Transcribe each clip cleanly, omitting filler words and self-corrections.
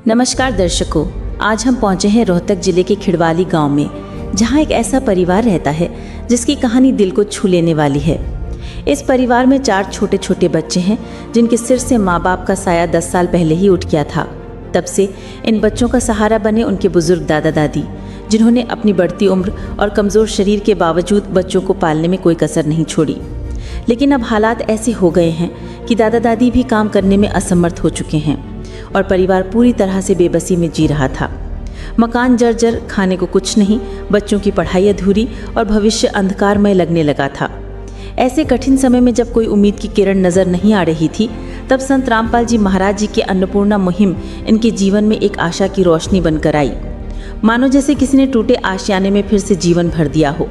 नमस्कार दर्शकों, आज हम पहुंचे हैं रोहतक जिले के खिड़वाली गांव में, जहां एक ऐसा परिवार रहता है जिसकी कहानी दिल को छू लेने वाली है। इस परिवार में 4 छोटे छोटे बच्चे हैं जिनके सिर से माँ बाप का साया 10 साल पहले ही उठ गया था। तब से इन बच्चों का सहारा बने उनके बुजुर्ग दादा दादी, जिन्होंने अपनी बढ़ती उम्र और कमज़ोर शरीर के बावजूद बच्चों को पालने में कोई कसर नहीं छोड़ी। लेकिन अब हालात ऐसे हो गए हैं कि दादा दादी भी काम करने में असमर्थ हो चुके हैं और परिवार पूरी तरह से बेबसी में जी रहा था। मकान जर्जर, खाने को कुछ नहीं, बच्चों की पढ़ाई अधूरी और भविष्य अंधकारमय लगने लगा था। ऐसे कठिन समय में जब कोई उम्मीद की किरण नज़र नहीं आ रही थी, तब संत रामपाल जी महाराज जी की अन्नपूर्णा मुहिम इनके जीवन में एक आशा की रोशनी बनकर आई। मानो जैसे किसी ने टूटे आशियाने में फिर से जीवन भर दिया हो।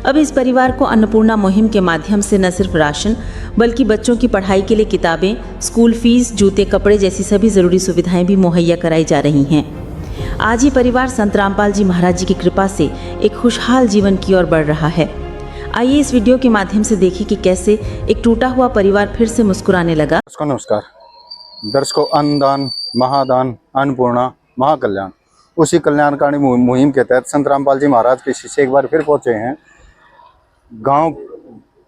अब इस परिवार को अन्नपूर्णा मुहिम के माध्यम से न सिर्फ राशन, बल्कि बच्चों की पढ़ाई के लिए किताबें, स्कूल फीस, जूते, कपड़े जैसी सभी ज़रूरी सुविधाएं भी मुहैया कराई जा रही हैं। आज ये परिवार संत रामपाल जी महाराज जी की कृपा से एक खुशहाल जीवन की ओर बढ़ रहा है। आइए इस वीडियो के माध्यम से देखें कि कैसे एक टूटा हुआ परिवार फिर से मुस्कुराने लगा। नमस्कार दर्शकों, अन्नदान, महादान, अन्नपूर्णा, महाकल्याण, उसी कल्याणकारी मुहिम के तहत संत रामपाल जी महाराज के शिष्य एक बार फिर पहुंचे हैं गांव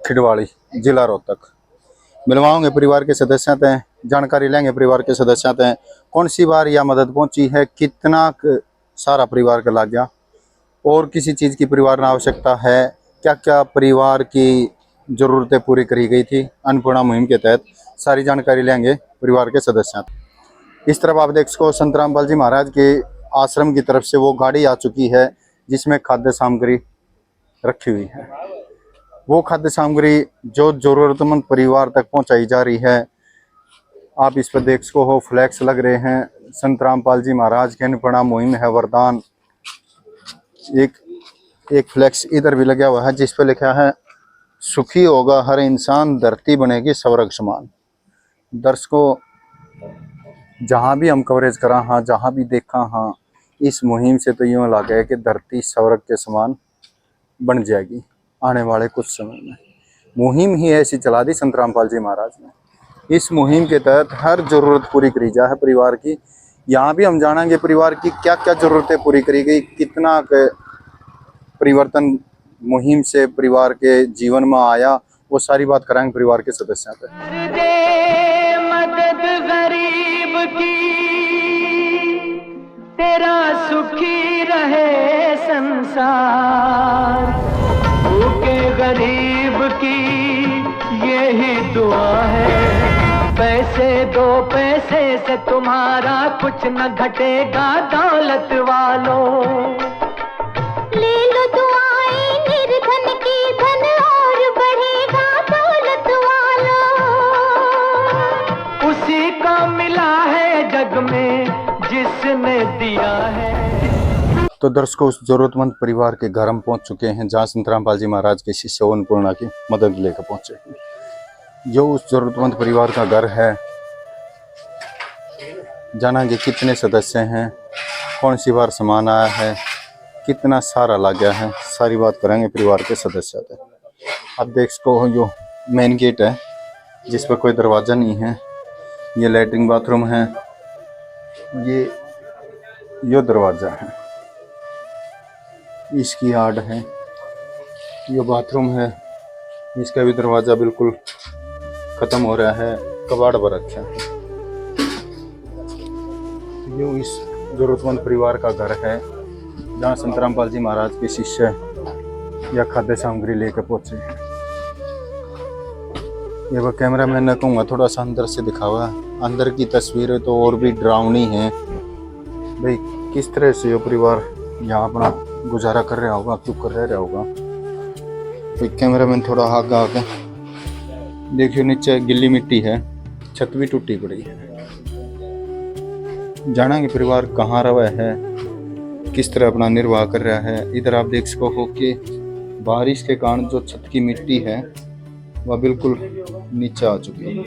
खिड़वाली, जिला रोहतक। मिलवाओगे परिवार के सदस्य हैं, जानकारी लेंगे परिवार के सदस्य हैं, कौन सी बार यह मदद पहुंची है, कितना सारा परिवार का लग गया और किसी चीज़ की परिवार में आवश्यकता है, क्या क्या परिवार की ज़रूरतें पूरी करी गई थी अन्नपूर्णा मुहिम के तहत, सारी जानकारी लेंगे परिवार के सदस्य। इस तरफ आप देख सको संत रामपाल जी महाराज के आश्रम की तरफ से वो गाड़ी आ चुकी है जिसमें खाद्य सामग्री रखी हुई है। वो खाद्य सामग्री जो जरूरतमंद परिवार तक पहुंचाई जा रही है। आप इस पर देख सको हो, फ्लैक्स लग रहे हैं, संत रामपाल जी महाराज के अन्नपूर्णा मुहिम है वरदान। एक फ्लैक्स इधर भी लगा हुआ है जिस पर लिखा है, सुखी होगा हर इंसान, धरती बनेगी स्वर्ग समान। दर्शकों, जहाँ भी हम कवरेज करा हाँ, जहाँ भी देखा हाँ, इस मुहिम से तो यूँ लगा कि धरती स्वर्ग के समान बन जाएगी आने वाले कुछ समय में। मुहिम ही ऐसी चला दी संत रामपाल जी महाराज ने। इस मुहिम के तहत हर जरूरत पूरी करी जा है परिवार की। यहाँ भी हम जानेंगे परिवार की क्या क्या जरूरतें पूरी करी गई, कितना परिवर्तन मुहिम से परिवार के जीवन में आया, वो सारी बात कराएंगे परिवार के सदस्यों पे। मदद गरीब की, तेरा सुखी रहे संसार, भूखे गरीब की यही दुआ है। पैसे दो, पैसे से तुम्हारा कुछ न घटेगा दौलत वालों, ले लो दुआएं निर्धन की, धन और बढ़ेगा दौलत वालों। उसी को मिला है जग में जिसने दिया है। तो दर्शकों, उस जरूरतमंद परिवार के घर हम पहुंच चुके हैं जहां संत रामपाल जी महाराज के शिष्य अन्नपूर्णा की मदद लेकर पहुंचे हैं। जो उस जरूरतमंद परिवार का घर है, जानेंगे कितने सदस्य हैं, कौन सी बार सामान आया है, कितना सारा लग गया है, सारी बात करेंगे परिवार के सदस्य से। आप देख सको हो, जो मेन गेट है जिस पर कोई दरवाज़ा नहीं है, ये लैट्रिन बाथरूम है, ये दरवाज़ा है, इसकी आड़ है, ये बाथरूम है, इसका भी दरवाज़ा बिल्कुल ख़त्म हो रहा है, कबाड़ पर रखा है। यूँ इस ज़रूरतमंद परिवार का घर है जहाँ संत रामपाल जी महाराज के शिष्य या खाद्य सामग्री लेकर पहुँचे हैं। ये वह कैमरा मैन ने कहूँगा थोड़ा सा अंदर से दिखा हुआ, अंदर की तस्वीरें तो और भी डरावनी हैं। भाई किस तरह से ये परिवार यहाँ अपना गुजारा कर रहा होगा, क्यों कर रहा होगा। तो कैमरा मैन थोड़ा आगे आके देखियो, नीचे गिल्ली मिट्टी है, छत भी टूटी पड़ी है। जानेंगे परिवार कहाँ रहा है, किस तरह अपना निर्वाह कर रहा है। इधर आप देख सको हो कि बारिश के कारण जो छत की मिट्टी है वह बिल्कुल नीचे आ चुकी है,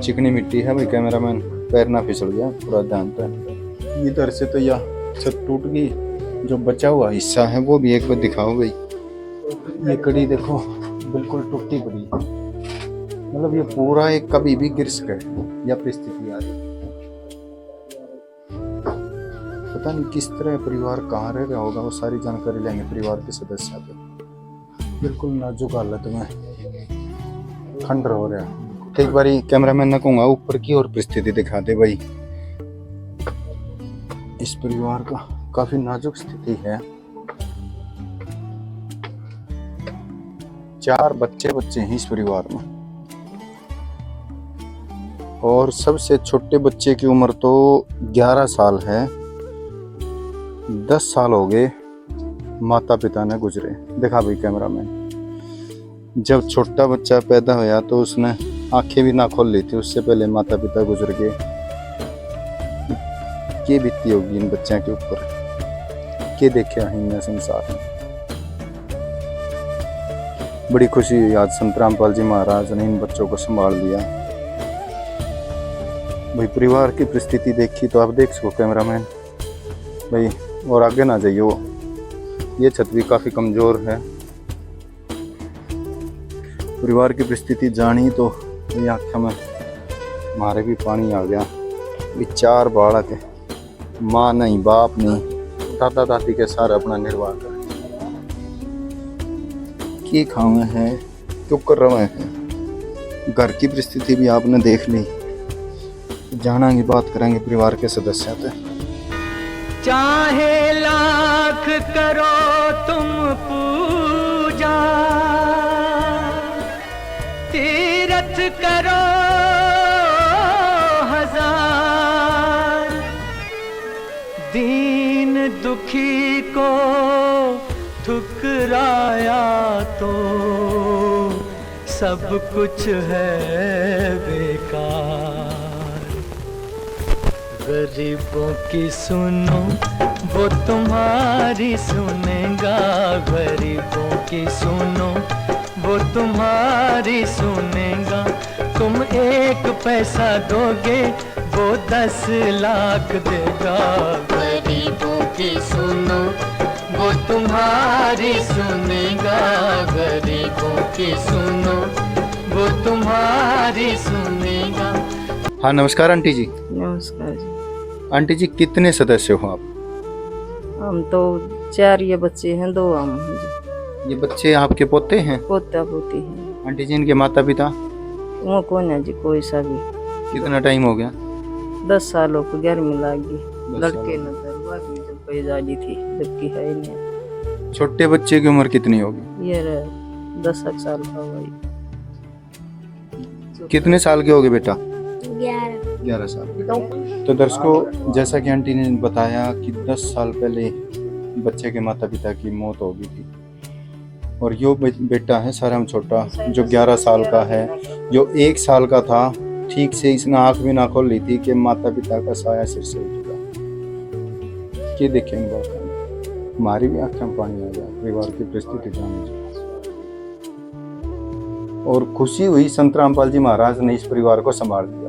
चिकनी मिट्टी है। भाई कैमरामैन पैर ना फिसल गया, थोड़ा ध्यान पे। इधर से तो यह छत टूट गई, जो बचा हुआ हिस्सा है वो भी एक बार दिखाओ भाई। ये कड़ी देखो बिल्कुल टूटी पड़ी, मतलब ये पूरा एक कभी भी गिर सके या परिस्थिति आ रही, पता नहीं किस तरह परिवार कहाँ रह रहा होगा, वो सारी जानकारी लेंगे परिवार के सदस्य पे। बिल्कुल नाजुक हालत में खंडर हो रहा है। एक बारी कैमरामैन ने कहूँगा ऊपर की और परिस्थिति दिखा दे भाई। इस परिवार का काफी नाजुक स्थिति है। 4 बच्चे हैं इस परिवार में, और सबसे छोटे बच्चे की उम्र तो 11 साल है। 10 साल हो गए माता पिता ने गुजरे। देखा भाई कैमरामैन, जब छोटा बच्चा पैदा होया तो उसने आंखें भी ना खोल ली थी, उससे पहले माता पिता गुजर गए। क्या बीती होगी इन बच्चों के ऊपर, क्या देखा है इनने संसार में। बड़ी खुशी हुई आज संत रामपाल जी महाराज ने इन बच्चों को संभाल लिया। भाई परिवार की परिस्थिति देखी तो आप देख सको कैमरामैन भाई, और आगे ना जाइए। वो ये छत भी काफी कमजोर है। परिवार की परिस्थिति जानी तो ये आंखों में हमारे भी पानी आ गया। 4 बालक है, माँ नहीं, बाप नहीं, दादा दादी के सारे अपना निर्वाह कर की खावे हैं, क्यों कर रहे हैं। घर की परिस्थिति भी आपने देख ली। जानांगे, बात करेंगे परिवार के सदस्यों से। चाहे लाख करो तुम पूजा, तीरथ करो हजार, दीन दुखी को ठुकराया तो सब कुछ है बेकार। गरीबों की सुनो वो तुम्हारी सुनेगा, गरीबों की सुनो वो तुम्हारी सुनेगा। तुम 1 पैसा दोगे वो 10 लाख देगा। गरीबों की सुनो वो तुम्हारी सुनेगा, गरीबों की सुनो वो तुम्हारी सुनेगा। हाँ नमस्कार आंटी जी। नमस्कार जी। आंटी जी कितने सदस्य हो आप? हम तो 4 ये बच्चे हैं, 2 हम हैं जी। ये बच्चे आपके पोते हैं? पोता पोती हैं। आंटी जी इनके माता पिता? वो कौन है जी, कोई सा भी। कितना टाइम हो गया? 10 सालों को 11वीं लाग गई। 10 लड़के नजर बाकी जब पैदा ली थी, जबकि है ही नहीं। छोटे बच्चे की उम्र कितनी होगी? ये 10 साल का हुआ। कितने साल के हो गए बेटा? 11 साल। तो दर्शकों, जैसा कि आंटी ने बताया कि 10 साल पहले बच्चे के माता पिता की मौत हो गई थी, और यो बेटा है सारा हम छोटा जो 11 साल का है, जो 1 साल का था ठीक से इसने आंख भी ना खोल ली थी कि माता पिता का साया सिर से उठ गया। ये देखेंगे हमारी भी आंखों में पानी आ गया परिवार की परिस्थिति जाने। और खुशी हुई संत रामपाल जी महाराज ने इस परिवार को संभाल लिया।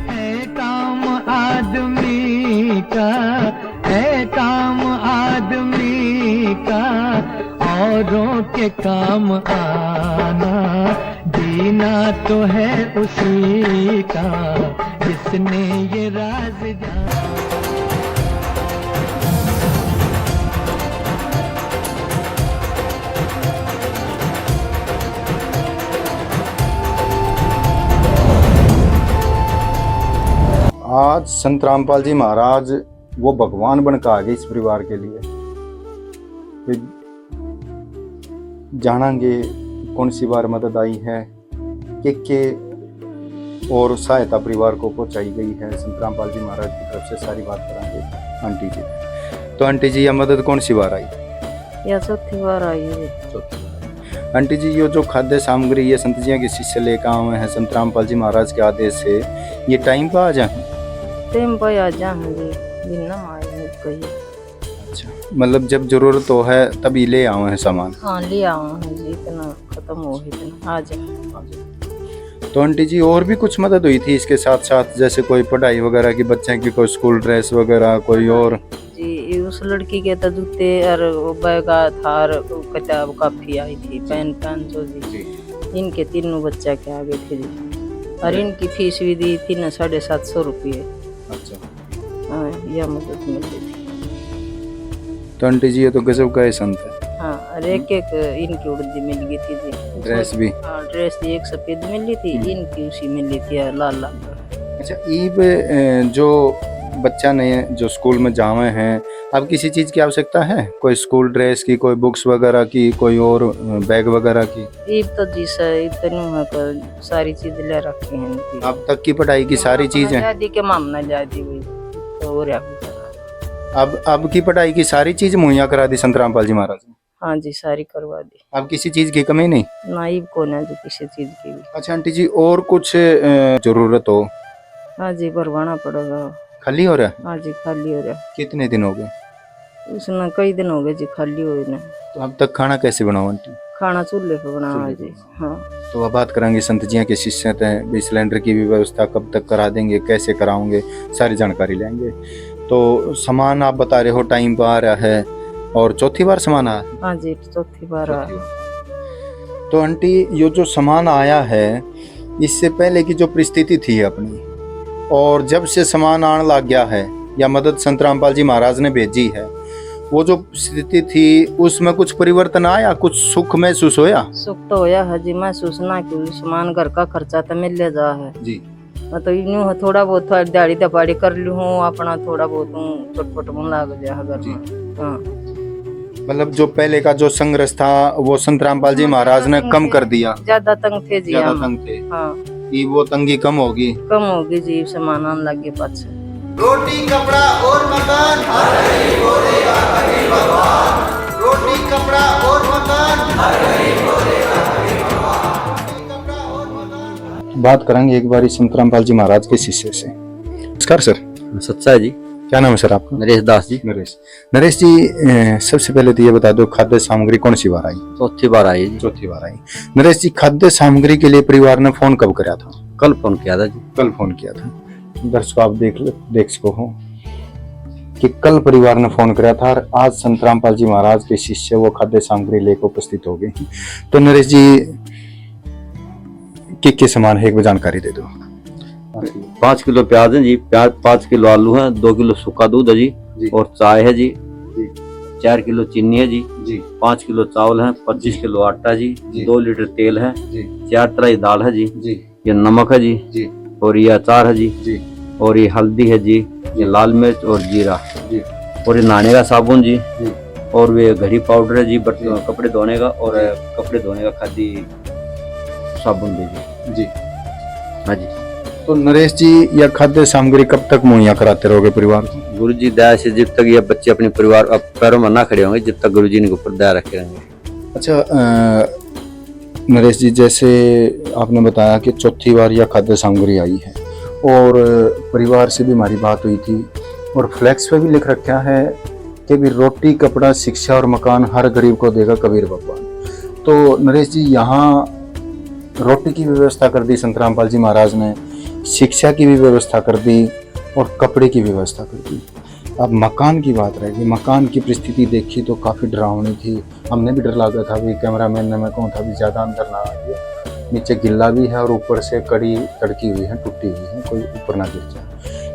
है काम आदमी का, है काम आदमी का, औरों के काम आना, जीना तो है उसी का जिसने ये राज जाना। आज संत रामपाल जी महाराज वो भगवान बनकर आ गए इस परिवार के लिए। फिर जानेंगे कौन सी बार मदद आई है, के और सहायता परिवार को पहुंचाई गई है संत रामपाल जी महाराज की तरफ से, सारी बात करांगे आंटी जी। तो आंटी जी यह मदद कौन सी बार आई? या 4थी बार आई है। चौथी बार। आंटी जी ये जो खाद्य सामग्री ये संत जी के शिष्य लेकर आए हैं संत रामपाल जी महाराज के आदेश से, ये टाइम पर आ जाए? टाइम पर आ जाएंगे, बिना आए हैं कहीं। अच्छा, मतलब जब जरूरत हो है तभी ले आए हैं सामान? हाँ ले आओ हैं जी, इतना खत्म हो इतना आ जाए। तो आंटी जी और भी कुछ मदद हुई थी इसके साथ साथ, जैसे कोई पढ़ाई वगैरह की, बच्चे की कोई स्कूल ड्रेस वगैरह, कोई और? जी उस लड़की के तो जूते और बैग था और किताब काफी आई थी, पेन जो जी। इनके तीनों बच्चा के आगे थे जी। और इनकी फीस भी दी थी ना 750 रुपये। अच्छा, हाँ, यह मदद मिल रही थी। तो आंटी जी ये तो गजब का है संत है। हाँ, और एक इनकी उड़दी मिल गई थी जी। ड्रेस भी। हाँ, ड्रेस भी एक सफेद मिली थी, इनकी उसी मिली थी लाल लाल। अच्छा, ईब जो बच्चा ने जो स्कूल में जावे हैं, अब किसी चीज़ की आवश्यकता है? कोई स्कूल ड्रेस की, कोई बुक्स वगैरह की, कोई और बैग वगैरह की? ईब तो जी सर इतने है कर सारी चीज ले रखी हैं इनकी। अब तक की पढ़ाई की सारी चीज़ें? जादी के मामना जादी हुई तो और अब की पढ़ाई की सारी चीज़ मुहैया करा दी संत रामपाल जी महाराज ने? हाँ जी, सारी करवा दी। अब किसी चीज़ की कमी नहीं? ना ईब को ना जी किसी चीज की भी। अच्छा आंटी जी, और कुछ जरूरत हो? हाँ जी, भरवाना पड़ेगा। खाली हो रहा है? हाँ जी, खाली हो रहा। कितने दिन हो गए? उसने कई दिन हो गए जी खाली हुए ना। तो अब तक खाना कैसे बनाओ आंटी? खाना चूल्हे पे बनावा जी। हाँ, तो अब बात करेंगे संत जी के शिष्य हैं, भी सिलेंडर की भी व्यवस्था कब तक करा देंगे, कैसे कराओगे, सारी जानकारी लेंगे। तो सामान आप बता रहे हो टाइम पर आ रहा है, और चौथी बार सामान आया? हाँ जी, चौथी बार आया। तो आंटी ये जो सामान आया है, इससे पहले की जो परिस्थिति थी अपनी, और जब से सामान आने लग गया है या मदद संत रामपाल जी महाराज ने भेजी है, वो जो स्थिति थी उसमें कुछ परिवर्तन आया, कुछ सुख महसूस होया? सुख तो होया है जी, महसूस ना कि सामान घर का खर्चा तो मिल ले जा है जी। तो यूं थोड़ा बहुत दिहाड़ी दपाड़ी कर लूँ हूँ, अपना थोड़ा बहुत चटपट मन लाग गया है घर में। हाँ, मतलब जो पहले का जो संघर्ष था वो संत रामपाल जी महाराज ने कम कर दिया। ज्यादा तंग थे जी। ज्यादा हम। तंग थे। हाँ, कि वो तंगी कम होगी। कम होगी जी, सामान आने लगे पास। रोटी कपड़ा और मकान, रोटी कपड़ा और मकान। बात करेंगे एक बार संत रामपाल जी महाराज के शिष्य से। नमस्कार सर। सच्चा है जी। क्या नाम है सर आपका? नरेश दास जी। नरेश जी, सबसे पहले तो ये बता दो, खाद्य सामग्री कौन सी बार आई? चौथी बार आई जी। चौथी बार आई। नरेश जी, खाद्य सामग्री के लिए परिवार ने फोन कब कराया था? कल फोन किया था जी। कल फोन किया था। दर्शकों आप देख सको हो कि कल परिवार ने फोन कराया था, और आज संत रामपाल जी महाराज के शिष्य वो खाद्य सामग्री लेकर उपस्थित हो गए। तो नरेश जी, किस सामान है एक बार जानकारी दे दो। 5 किलो प्याज है जी, 5 किलो आलू है, 2 किलो सूखा दूध है जी, और चाय है जी, 4 किलो चीनी है जी, 5 किलो चावल है, 25 किलो आटा जी, 2 लीटर तेल है, 4 तरह की दाल है जी, ये नमक है जी, और ये अचार है जी, और ये हल्दी है जी, ये लाल मिर्च और जीरा, और ये नहाने का साबुन जी, और वे घड़ी पाउडर है जी, बर्तन कपड़े धोने का, और कपड़े धोने का खादी साबुन जी। हाँ जी। तो नरेश जी, यह खाद्य सामग्री कब तक मुहैया कराते रहोगे परिवार को? गुरु जी दया से जब तक ये बच्चे अपने परिवार पैरों में ना खड़े होंगे, जब तक गुरु जी इनके ऊपर दया रखे रहेंगे। अच्छा नरेश जी, जैसे आपने बताया कि चौथी बार यह खाद्य सामग्री आई है, और परिवार से भी हमारी बात हुई थी, और फ्लैक्स पे भी लिख रखा है कि भी रोटी कपड़ा शिक्षा और मकान हर गरीब को देगा कबीर भगवान। तो नरेश जी, यहाँ रोटी की व्यवस्था कर दी संत रामपाल जी महाराज ने, शिक्षा की भी व्यवस्था कर दी, और कपड़े की व्यवस्था कर दी। अब मकान की बात रहेगी। मकान की परिस्थिति देखी तो काफ़ी डरावनी थी। हमने भी डर लगा था, भी कैमरामैन ने मैं कहूँ था भी ज़्यादा अंदर ना आ गया। नीचे गिल्ला भी है, और ऊपर से कड़ी तड़की हुई है, टूटी हुई है, कोई ऊपर ना गिर जाए।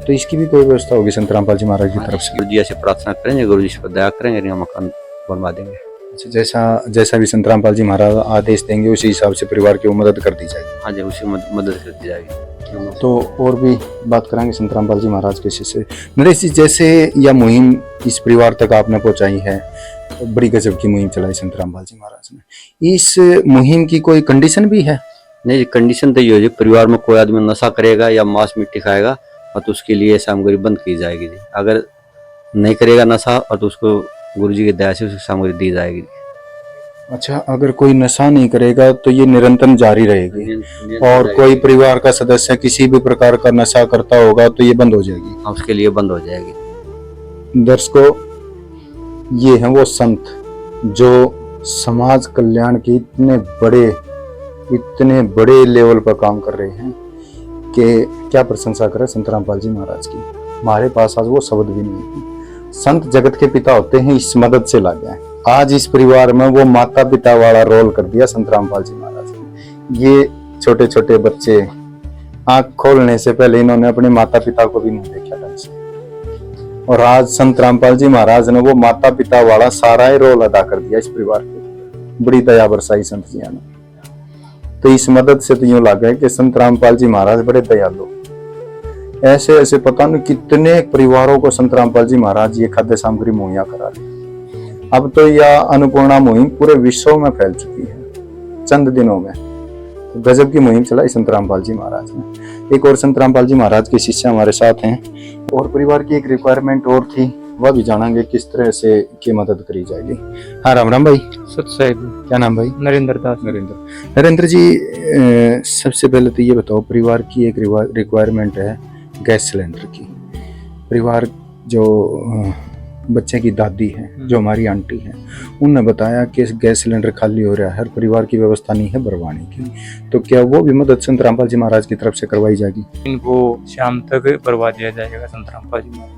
तो इसकी भी कोई व्यवस्था होगी संत रामपाल जी महाराज की तरफ से? गुरु जी ऐसे प्रार्थना करेंगे, गुरु जी इस पर दया करेंगे, इनका मकान बनवा देंगे। अच्छा, जैसा भी संत रामपाल जी महाराज आदेश देंगे उसी हिसाब से परिवार की मदद कर दी जाएगी। हाँ जी, उसी मदद कर दी जाएगी। तो और भी बात करेंगे संत रामपाल जी महाराज के शिष्य। नरेश जी, जैसे यह मुहिम इस परिवार तक आपने पहुंचाई है, बड़ी गजब की मुहिम चलाई संत रामपाल जी महाराज ने, इस मुहिम की कोई कंडीशन भी है? नहीं, कंडीशन तो ये हो जी, परिवार में कोई आदमी नशा करेगा या मांस मिट्टी खाएगा और तो उसके लिए सामग्री बंद की जाएगी जी। अगर नहीं करेगा नशा और तो उसको गुरु जी की दया से उसकी सामग्री दी जाएगी। अच्छा, अगर कोई नशा नहीं करेगा तो ये निरंतर जारी रहेगी, और कोई परिवार का सदस्य किसी भी प्रकार का नशा करता होगा तो ये बंद हो जाएगी? हाँ, उसके लिए बंद हो जाएगी। दर्शकों, ये हैं वो संत जो समाज कल्याण के इतने बड़े लेवल पर काम कर रहे हैं कि क्या प्रशंसा करें संत रामपाल जी महाराज की। हमारे पास आज वो शब्द भी नहीं है। संत जगत के पिता होते हैं, इस मदद से ला गए। आज इस परिवार में वो माता पिता वाला रोल कर दिया संत रामपाल जी महाराज ने। ये छोटे छोटे बच्चे आंख खोलने से पहले इन्होंने अपने माता पिता को भी नहीं देखा ढंग से, और आज संत रामपाल जी महाराज ने वो माता पिता वाला सारा ही रोल अदा कर दिया इस परिवार को। बड़ी दया बरसाई संत जी ने। तो इस मदद से तो यूं लगा है कि संत रामपाल जी महाराज बड़े दयालु। ऐसे ऐसे पता नहीं कितने परिवारों को संत रामपाल जी महाराज ये खाद्य सामग्री मुहैया करा रहे। अब तो यह अन्नपूर्णा मुहिम पूरे विश्व में फैल चुकी है चंद दिनों में। तो गजब की मुहिम चलाई संत रामपाल जी महाराज ने। एक और संत रामपाल जी महाराज के शिष्य हमारे साथ हैं, और परिवार की एक रिक्वायरमेंट और थी, वह भी जानेंगे किस तरह से की मदद करी जाएगी। हाँ, राम राम भाई। सत साहिब। क्या नाम भाई? नरेंद्र दास। नरेंद्र जी, सबसे पहले तो ये बताओ, परिवार की एक रिक्वायरमेंट है गैस सिलेंडर की। परिवार जो बच्चे की दादी है, जो हमारी आंटी है, उन्होंने बताया कि गैस सिलेंडर खाली हो रहा है, हर परिवार की व्यवस्था नहीं है भरवाने की, तो क्या वो भी मदद संत रामपाल जी महाराज की तरफ से करवाई जाएगी? इनको शाम तक भरवा दिया जाएगा संत रामपाल जी महाराज।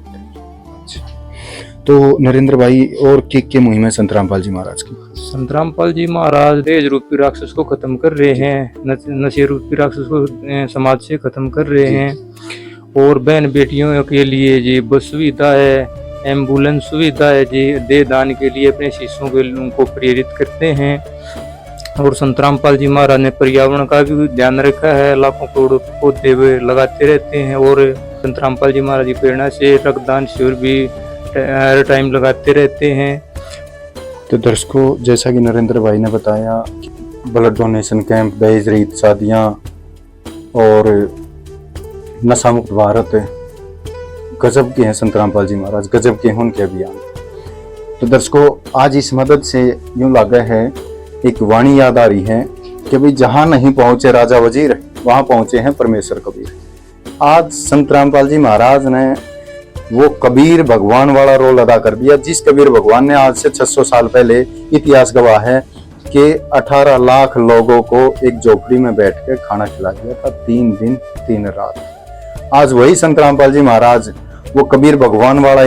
तो नरेंद्र भाई, और के मुहिम है संत रामपाल जी महाराज की? संत रामपाल जी महाराज देश रूपी राक्षस को खत्म कर रहे हैं, नशे रूपी राक्षस को समाज से खत्म कर रहे हैं, और बहन बेटियों के लिए जी बस सुविधा है, एम्बुलेंस सुविधा है जी, दे दान के लिए अपने शिष्यों को प्रेरित करते हैं। और संत रामपाल जी महाराज ने पर्यावरण का भी ध्यान रखा है, लाखों करोड़ों पौधे लगाते रहते हैं, और संत रामपाल जी महाराज की प्रेरणा से रक्तदान शिविर भी हर टाइम लगाते रहते हैं। तो दर्शकों, जैसा कि नरेंद्र भाई ने बताया, ब्लड डोनेशन कैंप, दहेज रहित शादियाँ और नशा मुक्त भारत, गजब के हैं संत रामपाल जी महाराज, गजब के हैं उनके अभियान। तो दर्शकों, आज इस मदद से यूं लगा है, एक वाणी याद आ रही है कि भाई जहां नहीं पहुंचे राजा वजीर, वहां पहुंचे हैं परमेश्वर कबीर। आज संत रामपाल जी महाराज ने वो कबीर भगवान वाला रोल अदा कर दिया, जिस कबीर भगवान ने आज से 600 साल पहले, इतिहास गवाह है कि 18 लाख लोगों को एक झोपड़ी में बैठ के खाना खिला दिया था, 3 दिन 3 रात। आज वही संत रामपाल जी महाराज वो कबीर भगवान वाला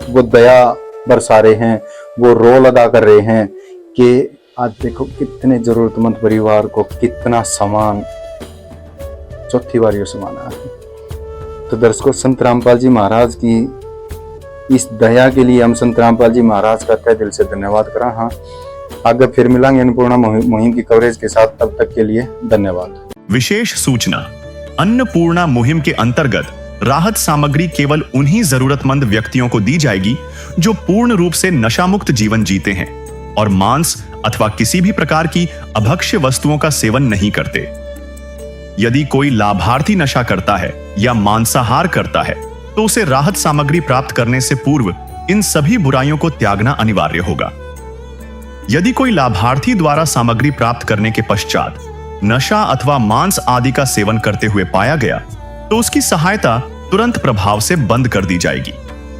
वो दया बरसा रहे हैं, वो रोल अदा कर रहे हैं कि आज देखो कितने जरूरतमंद परिवार को कितना सामान, चौथी बार ये सामान आया है। तो दर्शकों, संत रामपाल जी महाराज की इस दया के लिए हम संत रामपाल जी महाराज का तहे दिल से धन्यवाद करा। हाँ, आगे फिर मिलेंगे अन्नपूर्णा मुहिम की कवरेज के साथ, तब तक के लिए धन्यवाद। विशेष सूचना, अन्नपूर्णा मुहिम के अंतर्गत राहत सामग्री केवल उन्हीं जरूरतमंद व्यक्तियों को दी जाएगी जो पूर्ण रूप से नशा मुक्त जीवन जीते हैं और मांस अथवा किसी भी प्रकार की अभक्ष्य वस्तुओं का सेवन नहीं करते। यदि कोई लाभार्थी नशा करता है या मांसाहार करता है तो उसे राहत सामग्री प्राप्त करने से पूर्व इन सभी बुराइयों को त्यागना अनिवार्य होगा। यदि कोई लाभार्थी द्वारा सामग्री प्राप्त करने के पश्चात नशा अथवा मांस आदि का सेवन करते हुए पाया गया तो उसकी सहायता तुरंत प्रभाव से बंद कर दी जाएगी।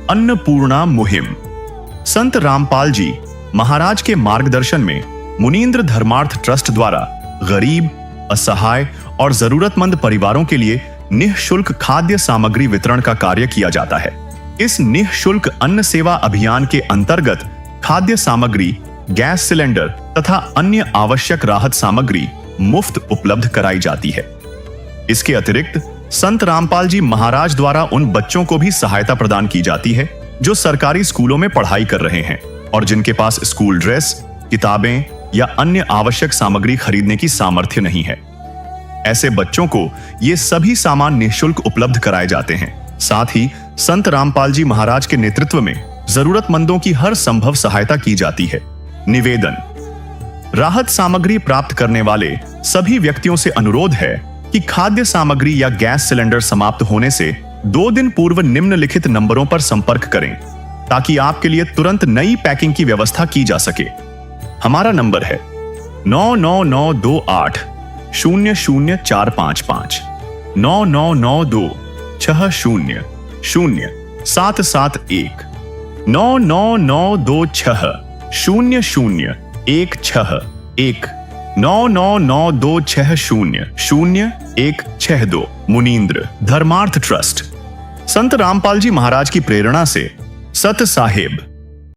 अन्नपूर्णा मुहिम संत रामपाल जी महाराज के मार्गदर्शन में मुनींद्र धर्मार्थ ट्रस्ट द्वारा गरीब, असहाय और जरूरतमंद परिवारों के लिए निःशुल्क खाद्य सामग्री वितरण का कार्य किया जाता है। इस निःशुल्क अन्न सेवा अभियान के अंतर्गत खाद्य सामग्री, गैस सिलेंडर तथा अन्य आवश्यक राहत सामग्री मुफ्त उपलब्ध कराई जाती है। इसके अतिरिक्त संत रामपाल जी महाराज द्वारा उन बच्चों को भी सहायता प्रदान की जाती है जो सरकारी स्कूलों में पढ़ाई कर रहे हैं और जिनके पास स्कूल ड्रेस, किताबें या अन्य आवश्यक सामग्री खरीदने की सामर्थ्य नहीं है। ऐसे बच्चों को ये सभी सामान निःशुल्क उपलब्ध कराए जाते हैं। साथ ही संत रामपाल जी महाराज के नेतृत्व में जरूरतमंदों की हर संभव सहायता की जाती है। निवेदन, राहत सामग्री प्राप्त करने वाले सभी व्यक्तियों से अनुरोध है कि खाद्य सामग्री या गैस सिलेंडर समाप्त होने से 2 दिन पूर्व निम्नलिखित नंबरों पर संपर्क करें ताकि आपके लिए तुरंत नई पैकिंग की व्यवस्था की जा सके। हमारा नंबर है 99928 00455 9992 60 0771 99926 0016 99926000162 मुनींद्र धर्मार्थ ट्रस्ट। संत रामपाल जी महाराज की प्रेरणा से सत साहेब